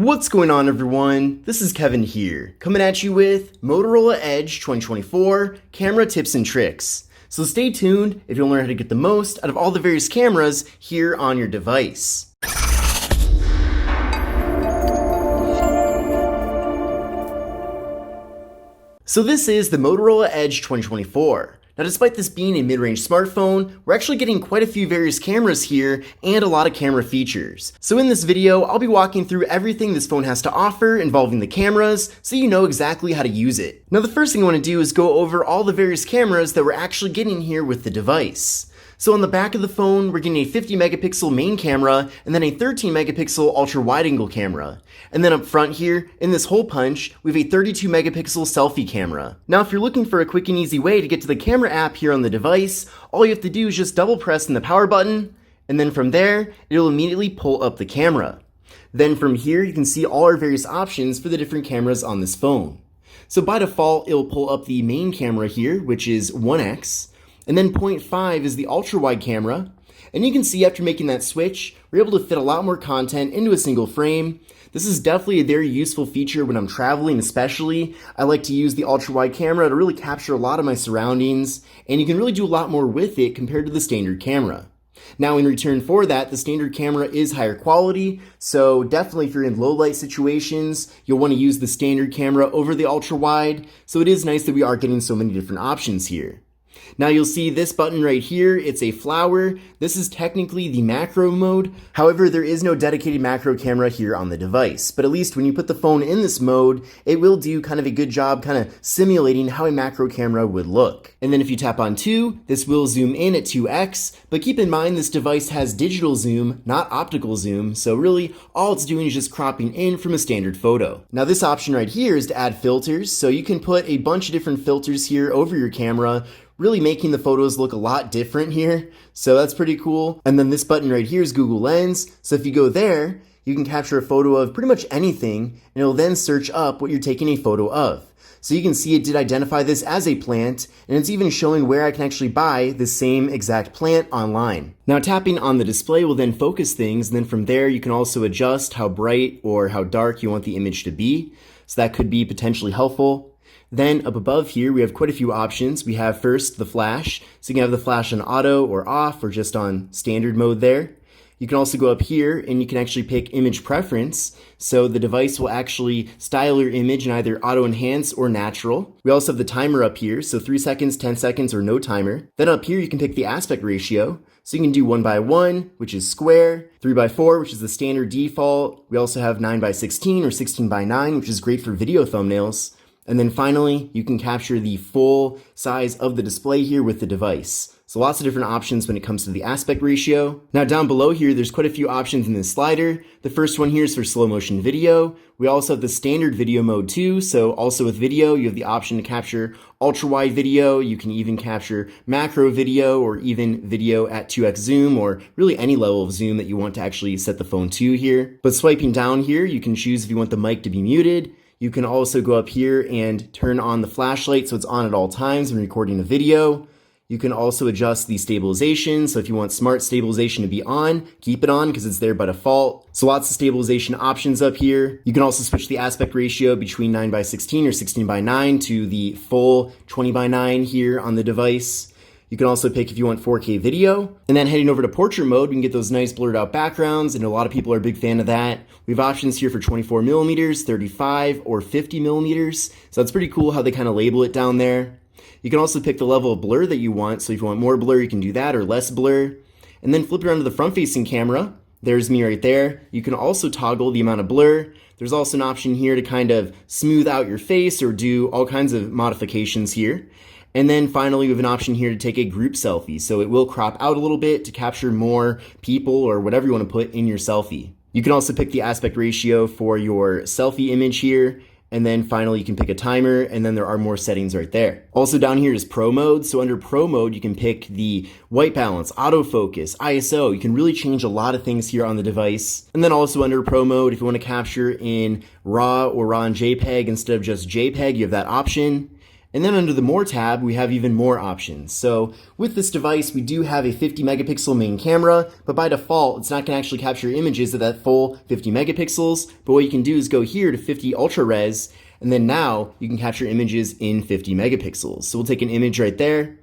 What's going on, everyone? This is Kevin here, coming at you with Motorola Edge 2024 camera tips and tricks. So stay tuned if you want to learn how to get the most out of all the various cameras here on your device. So this is the Motorola Edge 2024. Now, despite this being a mid-range smartphone, we're actually getting quite a few various cameras here and a lot of camera features. So in this video, I'll be walking through everything this phone has to offer involving the cameras so you know exactly how to use it. Now, the first thing I want to do is go over all the various cameras that we're actually getting here with the device. So on the back of the phone, we're getting a 50 megapixel main camera and then a 13 megapixel ultra wide angle camera. And then up front here, in this hole punch, we have a 32 megapixel selfie camera. Now, if you're looking for a quick and easy way to get to the camera app here on the device, all you have to do is just double press in the power button, and then from there, it'll immediately pull up the camera. Then from here, you can see all our various options for the different cameras on this phone. So by default, it'll pull up the main camera here, which is 1x. And then 0.5 is the ultra-wide camera. And you can see after making that switch, we're able to fit a lot more content into a single frame. This is definitely a very useful feature when I'm traveling, especially. I like to use the ultra-wide camera to really capture a lot of my surroundings, and you can really do a lot more with it compared to the standard camera. Now, in return for that, the standard camera is higher quality, so definitely if you're in low light situations, you'll want to use the standard camera over the ultra-wide, so it is nice that we are getting so many different options here. Now you'll see this button right here, it's a flower. This is technically the macro mode. However, there is no dedicated macro camera here on the device, but at least when you put the phone in this mode, it will do kind of a good job kind of simulating how a macro camera would look. And then if you tap on 2, this will zoom in at 2x, but keep in mind this device has digital zoom, not optical zoom, so really all it's doing is just cropping in from a standard photo. Now this option right here is to add filters, so you can put a bunch of different filters here over your camera, really making the photos look a lot different here. So that's pretty cool. And then this button right here is Google Lens. So if you go there, you can capture a photo of pretty much anything, and it'll then search up what you're taking a photo of. So you can see it did identify this as a plant, and it's even showing where I can actually buy the same exact plant online. Now tapping on the display will then focus things, and then from there you can also adjust how bright or how dark you want the image to be. So that could be potentially helpful. Then up above here, we have quite a few options. We have first the flash. So you can have the flash on auto or off or just on standard mode there. You can also go up here and you can actually pick image preference. So the device will actually style your image in either auto enhance or natural. We also have the timer up here. So 3 seconds, 10 seconds, or no timer. Then up here, you can pick the aspect ratio. So you can do 1:1, which is square, 3:4, which is the standard default. We also have 9:16 or 16:9, which is great for video thumbnails. And then finally, you can capture the full size of the display here with the device. So lots of different options when it comes to the aspect ratio. Now down below here, there's quite a few options in this slider. The first one here is for slow motion video. We also have the standard video mode too. So also with video, you have the option to capture ultra wide video. You can even capture macro video or even video at 2x zoom or really any level of zoom that you want to actually set the phone to here. But swiping down here, you can choose if you want the mic to be muted. You can also go up here and turn on the flashlight so it's on at all times when recording a video. You can also adjust the stabilization. So if you want smart stabilization to be on, keep it on because it's there by default. So lots of stabilization options up here. You can also switch the aspect ratio between 9:16 or 16:9 to the full 20:9 here on the device. You can also pick if you want 4K video. And then heading over to portrait mode, we can get those nice blurred out backgrounds, and a lot of people are a big fan of that. We have options here for 24 millimeters, 35, or 50 millimeters. So that's pretty cool how they kind of label it down there. You can also pick the level of blur that you want. So if you want more blur, you can do that, or less blur. And then flip around to the front-facing camera. There's me right there. You can also toggle the amount of blur. There's also an option here to kind of smooth out your face or do all kinds of modifications here. And then finally, we have an option here to take a group selfie. So it will crop out a little bit to capture more people or whatever you want to put in your selfie. You can also pick the aspect ratio for your selfie image here. And then finally, you can pick a timer, and then there are more settings right there. Also down here is Pro Mode. So under Pro Mode, you can pick the white balance, autofocus, ISO. You can really change a lot of things here on the device. And then also under Pro Mode, if you want to capture in RAW or RAW and JPEG instead of just JPEG, you have that option. And then under the More tab, we have even more options. So with this device, we do have a 50 megapixel main camera, but by default, it's not going to actually capture images at that full 50 megapixels. But what you can do is go here to 50 ultra res, and then now you can capture images in 50 megapixels. So we'll take an image right there.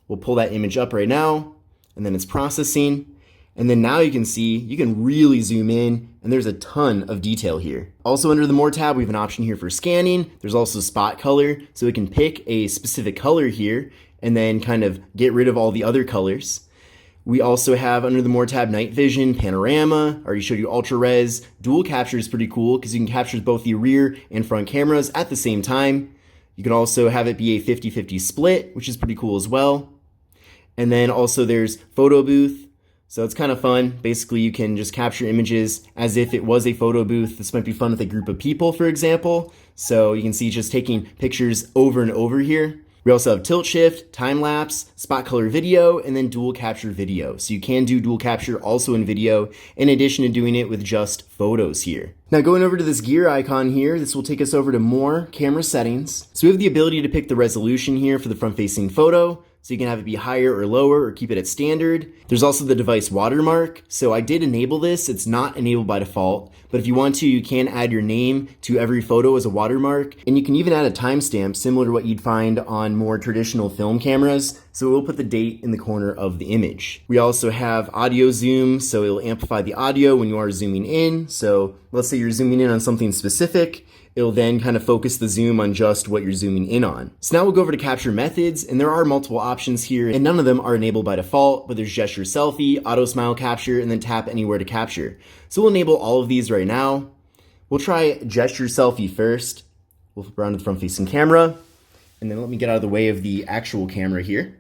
We'll pull that image up right now, and then it's processing. And then now you can see, you can really zoom in, and there's a ton of detail here. Also under the More tab, we have an option here for scanning. There's also spot color, so we can pick a specific color here, and then kind of get rid of all the other colors. We also have under the More tab, night vision, panorama. I already showed you ultra res. Dual capture is pretty cool, because you can capture both the rear and front cameras at the same time. You can also have it be a 50-50 split, which is pretty cool as well. And then also there's photo booth. So it's kind of fun. Basically, you can just capture images as if it was a photo booth. This might be fun with a group of people, for example. So you can see just taking pictures over and over here. We also have tilt shift, time lapse, spot color video, and then dual capture video. So you can do dual capture also in video, in addition to doing it with just photos here. Now going over to this gear icon here, this will take us over to more camera settings. So we have the ability to pick the resolution here for the front-facing photo. So you can have it be higher or lower or keep it at standard. There's also the device watermark. So I did enable this. It's not enabled by default, but if you want to, you can add your name to every photo as a watermark. And you can even add a timestamp similar to what you'd find on more traditional film cameras. So it will put the date in the corner of the image. We also have audio zoom. So it'll amplify the audio when you are zooming in. So let's say you're zooming in on something specific. It'll then kind of focus the zoom on just what you're zooming in on. So now we'll go over to capture methods, and there are multiple options here, and none of them are enabled by default, but there's gesture selfie, auto smile capture, and then tap anywhere to capture. So we'll enable all of these right now. We'll try gesture selfie first. We'll flip around to the front facing camera, and then let me get out of the way of the actual camera here.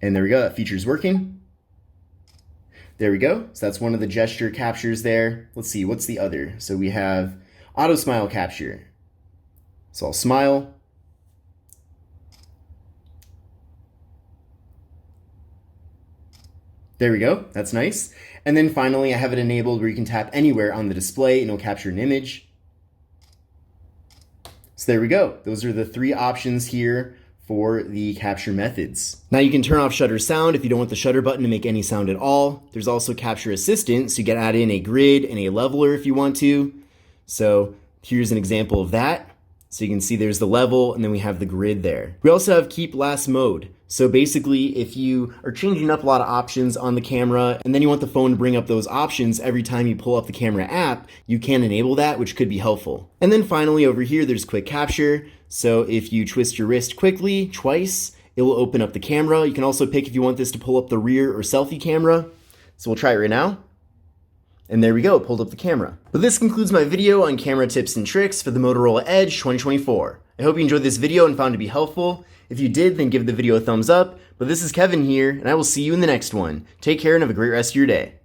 And there we go, that feature's working. There we go, so that's one of the gesture captures there. Let's see, what's the other? So we have auto smile capture. So I'll smile. There we go, that's nice. And then finally, I have it enabled where you can tap anywhere on the display and it'll capture an image. So there we go. Those are the three options here for the capture methods. Now you can turn off shutter sound if you don't want the shutter button to make any sound at all. There's also capture assistant, so you can add in a grid and a leveler if you want to. So here's an example of that. So you can see there's the level and then we have the grid there. We also have keep last mode. So basically if you are changing up a lot of options on the camera and then you want the phone to bring up those options every time you pull up the camera app, you can enable that, which could be helpful. And then finally over here, there's quick capture. So if you twist your wrist quickly twice, it will open up the camera. You can also pick if you want this to pull up the rear or selfie camera. So we'll try it right now. And there we go, pulled up the camera. But this concludes my video on camera tips and tricks for the Motorola Edge 2024. I hope you enjoyed this video and found it to be helpful. If you did, then give the video a thumbs up. But this is Kevin here, and I will see you in the next one. Take care and have a great rest of your day.